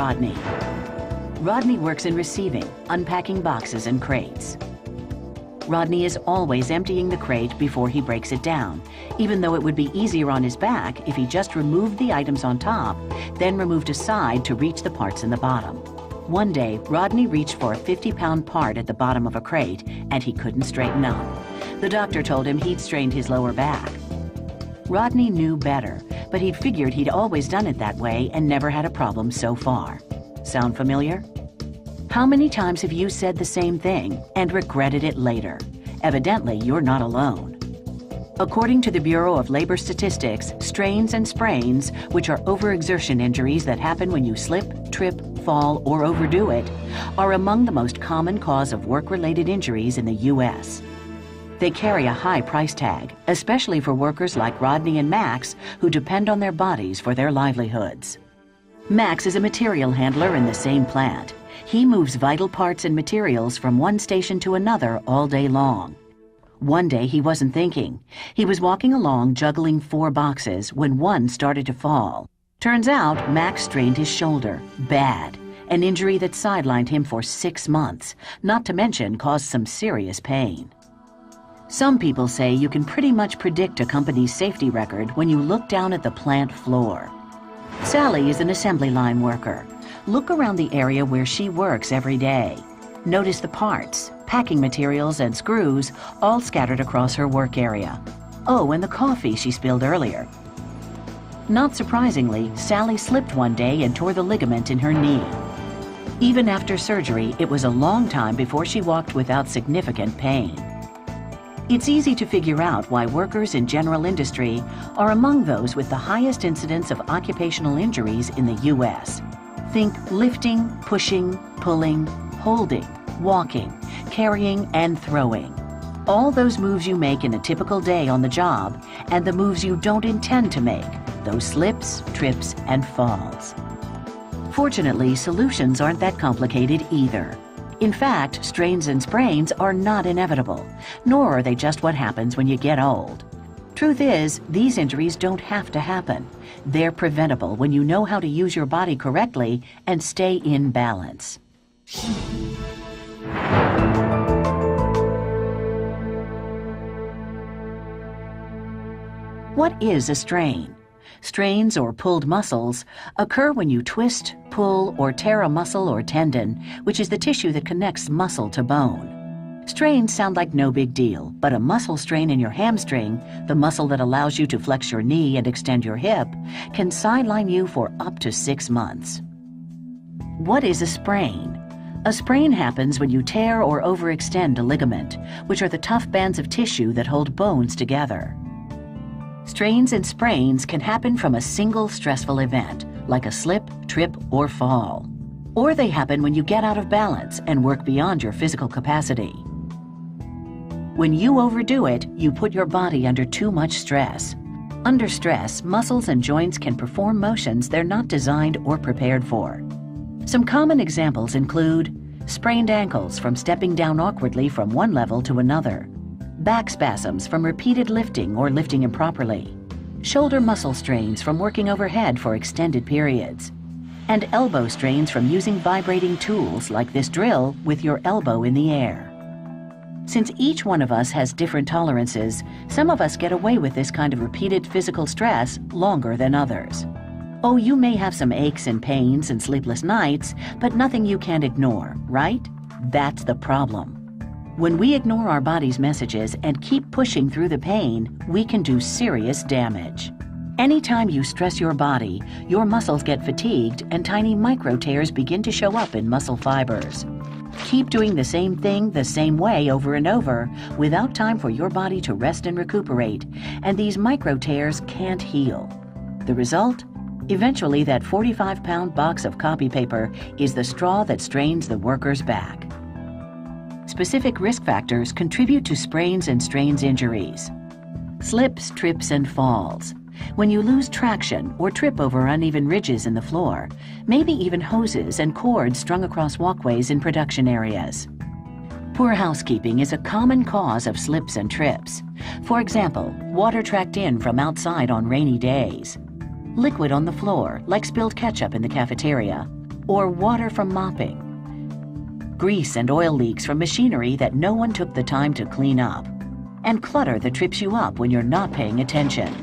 Rodney. Rodney works in receiving, unpacking boxes and crates. Rodney is always emptying the crate before he breaks it down, even though it would be easier on his back if he just removed the items on top, then removed a side to reach the parts in the bottom. One day, Rodney reached for a 50-pound part at the bottom of a crate, and he couldn't straighten up. The doctor told him he'd strained his lower back. Rodney knew better, but he'd figured he'd always done it that way and never had a problem so far. Sound familiar? How many times have you said the same thing and regretted it later? Evidently, you're not alone. According to the Bureau of Labor Statistics, strains and sprains, which are overexertion injuries that happen when you slip, trip, fall, or overdo it, are among the most common cause of work-related injuries in the U.S. They carry a high price tag, especially for workers like Rodney and Max, who depend on their bodies for their livelihoods. Max is a material handler in the same plant. He moves vital parts and materials from one station to another all day long. One day he wasn't thinking. He was walking along juggling 4 boxes when one started to fall. Turns out Max strained his shoulder, bad, an injury that sidelined him for 6 months, not to mention caused some serious pain. Some people say you can pretty much predict a company's safety record when you look down at the plant floor. Sally is an assembly line worker. Look around the area where she works every day. Notice the parts, packing materials, and screws all scattered across her work area. Oh, and the coffee she spilled earlier. Not surprisingly, Sally slipped one day and tore the ligament in her knee. Even after surgery, it was a long time before she walked without significant pain. It's easy to figure out why workers in general industry are among those with the highest incidence of occupational injuries in the U.S. Think lifting, pushing, pulling, holding, walking, carrying, and throwing. All those moves you make in a typical day on the job, and the moves you don't intend to make, those slips, trips, and falls. Fortunately, solutions aren't that complicated either. In fact, strains and sprains are not inevitable, nor are they just what happens when you get old. Truth is, these injuries don't have to happen. They're preventable when you know how to use your body correctly and stay in balance. What is a strain? Strains or pulled muscles occur when you twist, pull, or tear a muscle or tendon, which is the tissue that connects muscle to bone. Strains sound like no big deal, but a muscle strain in your hamstring, the muscle that allows you to flex your knee and extend your hip, can sideline you for up to 6 months. What is a sprain? A sprain happens when you tear or overextend a ligament, which are the tough bands of tissue that hold bones together. Strains and sprains can happen from a single stressful event, like a slip, trip, or fall. Or they happen when you get out of balance and work beyond your physical capacity. When you overdo it, you put your body under too much stress. Under stress, muscles and joints can perform motions they're not designed or prepared for. Some common examples include sprained ankles from stepping down awkwardly from one level to another, back spasms from repeated lifting or lifting improperly, shoulder muscle strains from working overhead for extended periods, and elbow strains from using vibrating tools like this drill with your elbow in the air. Since each one of us has different tolerances, some of us get away with this kind of repeated physical stress longer than others. Oh, you may have some aches and pains and sleepless nights, but nothing you can't ignore, right? That's the problem. When we ignore our body's messages and keep pushing through the pain, we can do serious damage. Anytime you stress your body, your muscles get fatigued and tiny micro tears begin to show up in muscle fibers. Keep doing the same thing the same way over and over without time for your body to rest and recuperate, and these micro tears can't heal. The result? Eventually, that 45-pound box of copy paper is the straw that strains the worker's back. Specific risk factors contribute to sprains and strains injuries. Slips, trips, and falls. When you lose traction or trip over uneven ridges in the floor, maybe even hoses and cords strung across walkways in production areas. Poor housekeeping is a common cause of slips and trips. For example, water tracked in from outside on rainy days. Liquid on the floor, like spilled ketchup in the cafeteria. or water from mopping. Grease and oil leaks from machinery that no one took the time to clean up. And clutter that trips you up when you're not paying attention.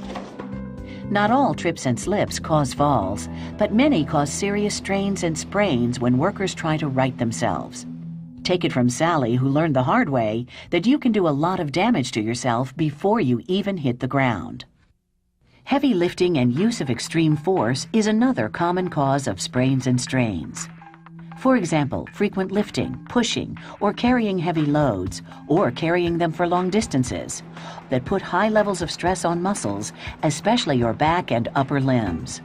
Not all trips and slips cause falls, but many cause serious strains and sprains when workers try to right themselves. Take it from Sally, who learned the hard way that you can do a lot of damage to yourself before you even hit the ground. Heavy lifting and use of extreme force is another common cause of sprains and strains. For example, frequent lifting, pushing, or carrying heavy loads, or carrying them for long distances, that put high levels of stress on muscles, especially your back and upper limbs.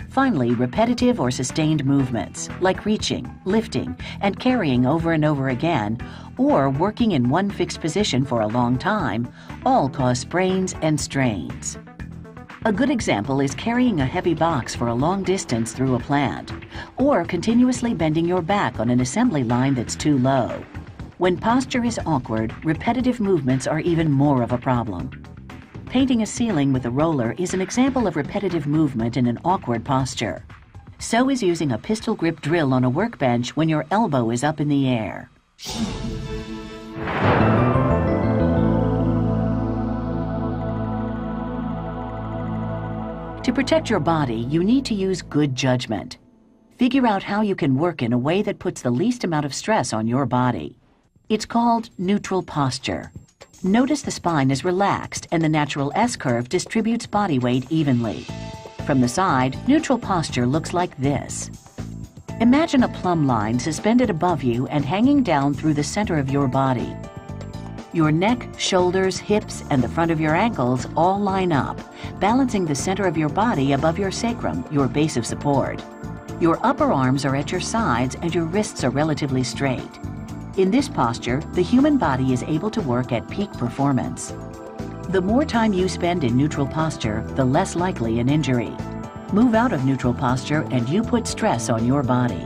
Finally, repetitive or sustained movements, like reaching, lifting, and carrying over and over again, or working in one fixed position for a long time, all cause sprains and strains. A good example is carrying a heavy box for a long distance through a plant, or continuously bending your back on an assembly line that's too low. When posture is awkward, repetitive movements are even more of a problem. Painting a ceiling with a roller is an example of repetitive movement in an awkward posture. So is using a pistol grip drill on a workbench when your elbow is up in the air. To protect your body, you need to use good judgment. Figure out how you can work in a way that puts the least amount of stress on your body. It's called neutral posture. Notice the spine is relaxed and the natural S-curve distributes body weight evenly. From the side, neutral posture looks like this. Imagine a plumb line suspended above you and hanging down through the center of your body. Your neck, shoulders, hips, and the front of your ankles all line up, balancing the center of your body above your sacrum, your base of support. Your upper arms are at your sides and your wrists are relatively straight. In this posture, the human body is able to work at peak performance. The more time you spend in neutral posture, the less likely an injury. Move out of neutral posture and you put stress on your body.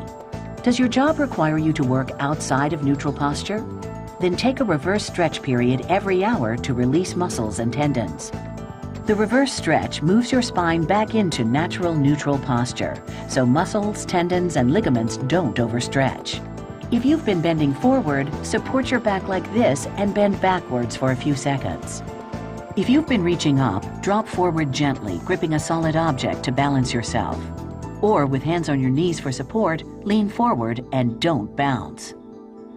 Does your job require you to work outside of neutral posture? Then take a reverse stretch period every hour to release muscles and tendons. The reverse stretch moves your spine back into natural neutral posture, so muscles, tendons, and ligaments don't overstretch. If you've been bending forward, support your back like this and bend backwards for a few seconds. If you've been reaching up, drop forward gently, gripping a solid object to balance yourself. Or with hands on your knees for support, lean forward and don't bounce.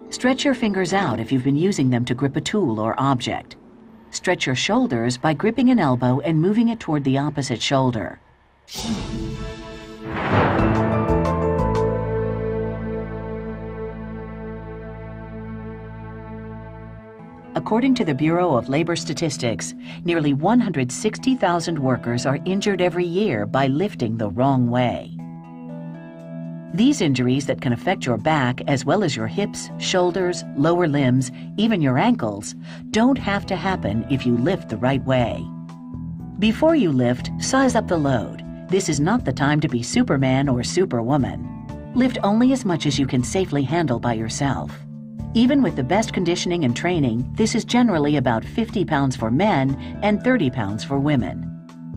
Stretch your fingers out if you've been using them to grip a tool or object. Stretch your shoulders by gripping an elbow and moving it toward the opposite shoulder. According to the Bureau of Labor Statistics, nearly 160,000 workers are injured every year by lifting the wrong way. These injuries that can affect your back as well as your hips, shoulders, lower limbs, even your ankles, don't have to happen if you lift the right way. Before you lift, size up the load. This is not the time to be Superman or Superwoman. Lift only as much as you can safely handle by yourself. Even with the best conditioning and training, this is generally about 50 pounds for men and 30 pounds for women.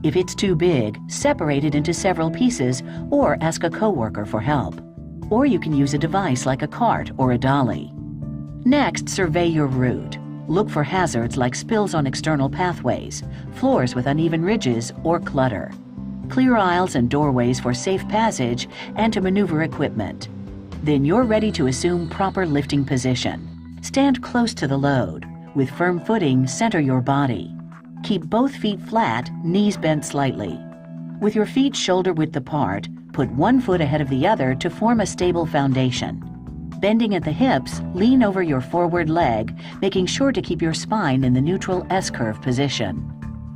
If it's too big, separate it into several pieces or ask a coworker for help. Or you can use a device like a cart or a dolly. Next, survey your route. Look for hazards like spills on external pathways, floors with uneven ridges, or clutter. Clear aisles and doorways for safe passage and to maneuver equipment. Then you're ready to assume proper lifting position. Stand close to the load. With firm footing, center your body. Keep both feet flat, knees bent slightly. With your feet shoulder-width apart, put one foot ahead of the other to form a stable foundation. Bending at the hips, lean over your forward leg, making sure to keep your spine in the neutral S-curve position.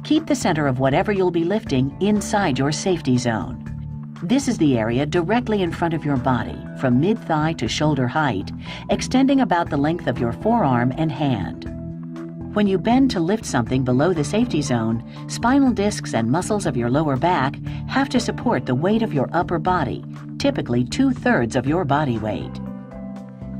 Keep the center of whatever you'll be lifting inside your safety zone. This is the area directly in front of your body, from mid-thigh to shoulder height, extending about the length of your forearm and hand. When you bend to lift something below the safety zone, spinal discs and muscles of your lower back have to support the weight of your upper body, typically 2/3 of your body weight.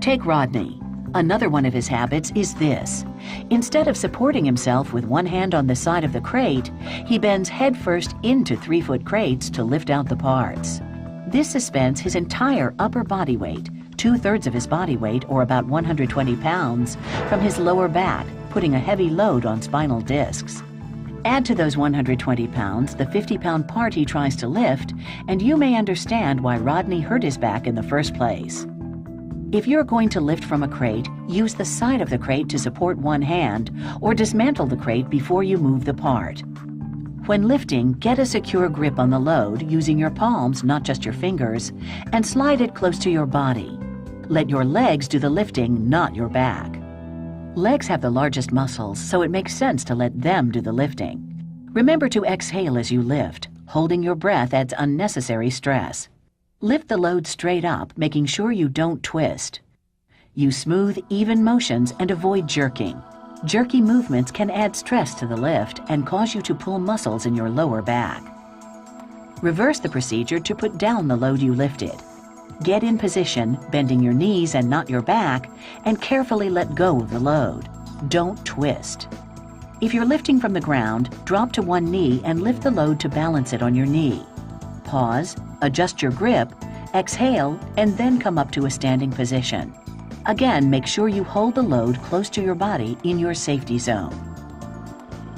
Take Rodney. Another one of his habits is this. Instead of supporting himself with one hand on the side of the crate, he bends headfirst into 3-foot crates to lift out the parts. This suspends his entire upper body weight, 2/3 of his body weight, or about 120 pounds, from his lower back, putting a heavy load on spinal discs. Add to those 120 pounds the 50-pound part he tries to lift, and you may understand why Rodney hurt his back in the first place. If you're going to lift from a crate, use the side of the crate to support one hand, or dismantle the crate before you move the part. When lifting, get a secure grip on the load using your palms, not just your fingers, and slide it close to your body. Let your legs do the lifting, not your back. Legs have the largest muscles, so it makes sense to let them do the lifting. Remember to exhale as you lift. Holding your breath adds unnecessary stress. Lift the load straight up, making sure you don't twist. Use smooth, even motions and avoid jerking. Jerky movements can add stress to the lift and cause you to pull muscles in your lower back. Reverse the procedure to put down the load you lifted. Get in position, bending your knees and not your back, and carefully let go of the load. Don't twist. If you're lifting from the ground, drop to one knee and lift the load to balance it on your knee. Pause, adjust your grip, exhale, and then come up to a standing position. Again, make sure you hold the load close to your body in your safety zone.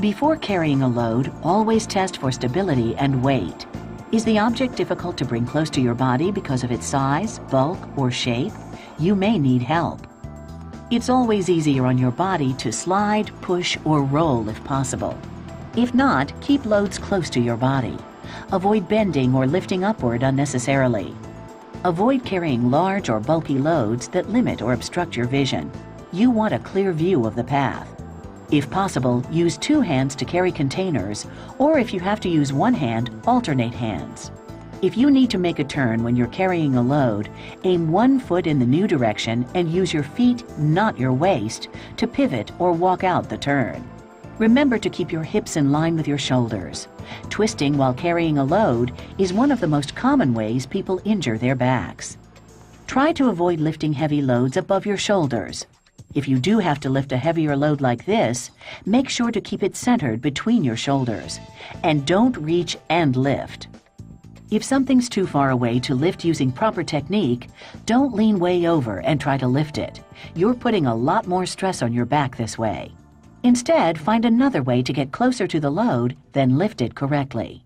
Before carrying a load, always test for stability and weight. Is the object difficult to bring close to your body because of its size, bulk, or shape? You may need help. It's always easier on your body to slide, push, or roll if possible. If not, keep loads close to your body. Avoid bending or lifting upward unnecessarily. Avoid carrying large or bulky loads that limit or obstruct your vision. You want a clear view of the path. If possible, use two hands to carry containers, or if you have to use one hand, alternate hands. If you need to make a turn when you're carrying a load, aim one foot in the new direction and use your feet, not your waist, to pivot or walk out the turn. Remember to keep your hips in line with your shoulders. Twisting while carrying a load is one of the most common ways people injure their backs. Try to avoid lifting heavy loads above your shoulders. If you do have to lift a heavier load like this, make sure to keep it centered between your shoulders. And don't reach and lift. If something's too far away to lift using proper technique, don't lean way over and try to lift it. You're putting a lot more stress on your back this way. Instead, find another way to get closer to the load, then lift it correctly.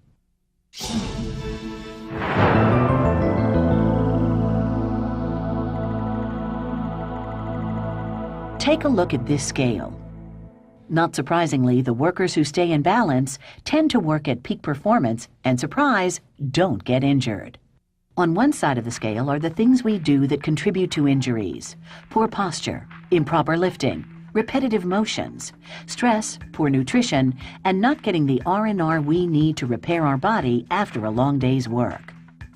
Take a look at this scale. Not surprisingly, the workers who stay in balance tend to work at peak performance and, surprise, don't get injured. On one side of the scale are the things we do that contribute to injuries: poor posture, improper lifting, repetitive motions, stress, poor nutrition, and not getting the R&R we need to repair our body after a long day's work.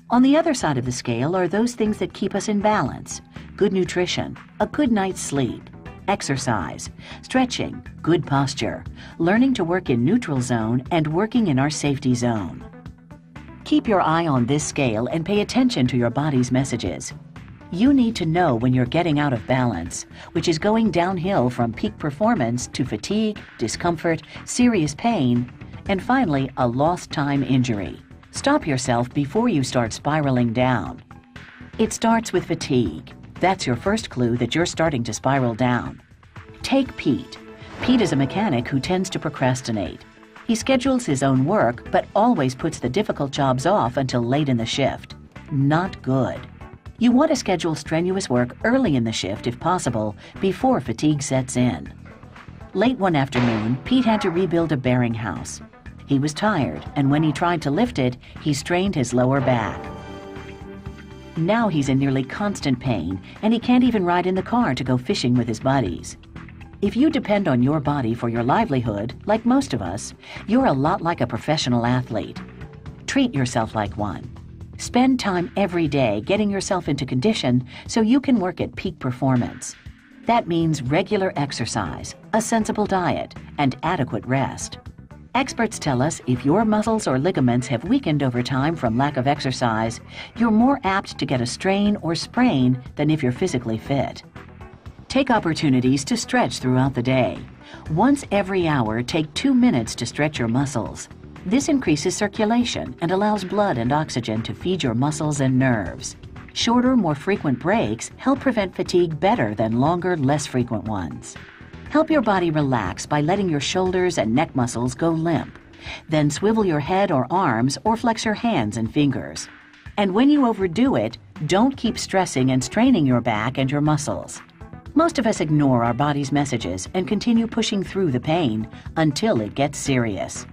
On the other side of the scale are those things that keep us in balance: good nutrition, a good night's sleep, exercise, stretching, good posture, learning to work in neutral zone, and working in our safety zone. Keep your eye on this scale and pay attention to your body's messages. You need to know when you're getting out of balance, which is going downhill from peak performance to fatigue, discomfort, serious pain, and finally, a lost time injury. Stop yourself before you start spiraling down. It starts with fatigue. That's your first clue that you're starting to spiral down. Take Pete. Pete is a mechanic who tends to procrastinate. He schedules his own work, but always puts the difficult jobs off until late in the shift. Not good. You want to schedule strenuous work early in the shift if possible, before fatigue sets in. Late one afternoon, Pete had to rebuild a bearing house. He was tired, and when he tried to lift it, he strained his lower back. Now he's in nearly constant pain, and he can't even ride in the car to go fishing with his buddies. If you depend on your body for your livelihood, like most of us, you're a lot like a professional athlete. Treat yourself like one. Spend time every day getting yourself into condition so you can work at peak performance. That means regular exercise, a sensible diet, and adequate rest. Experts tell us if your muscles or ligaments have weakened over time from lack of exercise, you're more apt to get a strain or sprain than if you're physically fit. Take opportunities to stretch throughout the day. Once every hour, take 2 minutes to stretch your muscles. This increases circulation and allows blood and oxygen to feed your muscles and nerves. Shorter, more frequent breaks help prevent fatigue better than longer, less frequent ones. Help your body relax by letting your shoulders and neck muscles go limp. Then swivel your head or arms or flex your hands and fingers. And when you overdo it, don't keep stressing and straining your back and your muscles. Most of us ignore our body's messages and continue pushing through the pain until it gets serious.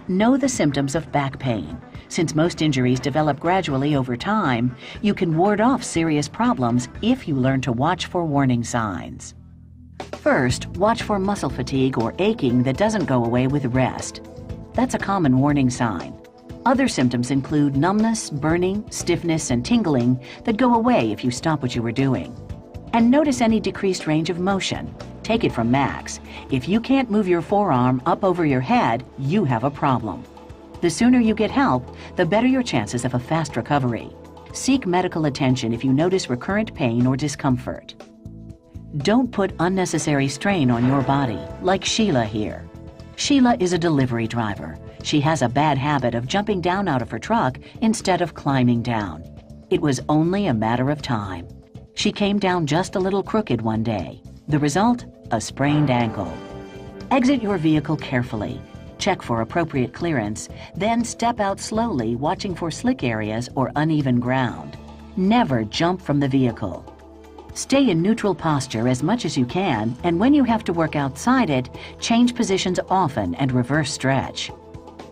Know the symptoms of back pain. Since most injuries develop gradually over time, you can ward off serious problems if you learn to watch for warning signs. First, watch for muscle fatigue or aching that doesn't go away with rest. That's a common warning sign. Other symptoms include numbness, burning, stiffness, and tingling that go away if you stop what you were doing. And notice any decreased range of motion. Take it from Max. If you can't move your forearm up over your head, you have a problem. The sooner you get help, the better your chances of a fast recovery. Seek medical attention if you notice recurrent pain or discomfort. Don't put unnecessary strain on your body, like Sheila here. Sheila is a delivery driver. She has a bad habit of jumping down out of her truck instead of climbing down. It was only a matter of time. She came down just a little crooked one day. The result? A sprained ankle. Exit your vehicle carefully. Check for appropriate clearance, then step out slowly, watching for slick areas or uneven ground. Never jump from the vehicle. Stay in neutral posture as much as you can, and when you have to work outside it, change positions often and reverse stretch.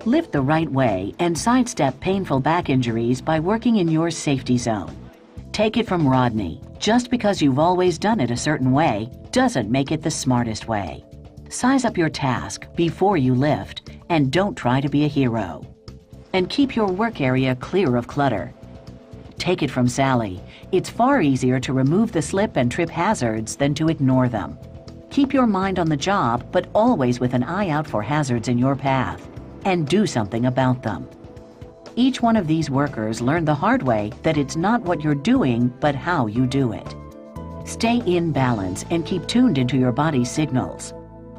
Lift the right way and sidestep painful back injuries by working in your safety zone. Take it from Rodney. Just because you've always done it a certain way doesn't make it the smartest way. Size up your task before you lift, and don't try to be a hero. And keep your work area clear of clutter. Take it from Sally. It's far easier to remove the slip and trip hazards than to ignore them. Keep your mind on the job, but always with an eye out for hazards in your path, and do something about them. Each one of these workers learned the hard way that it's not what you're doing, but how you do it. Stay in balance and keep tuned into your body's signals.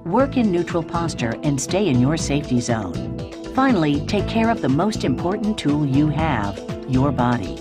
Work in neutral posture and stay in your safety zone. Finally, take care of the most important tool you have, your body.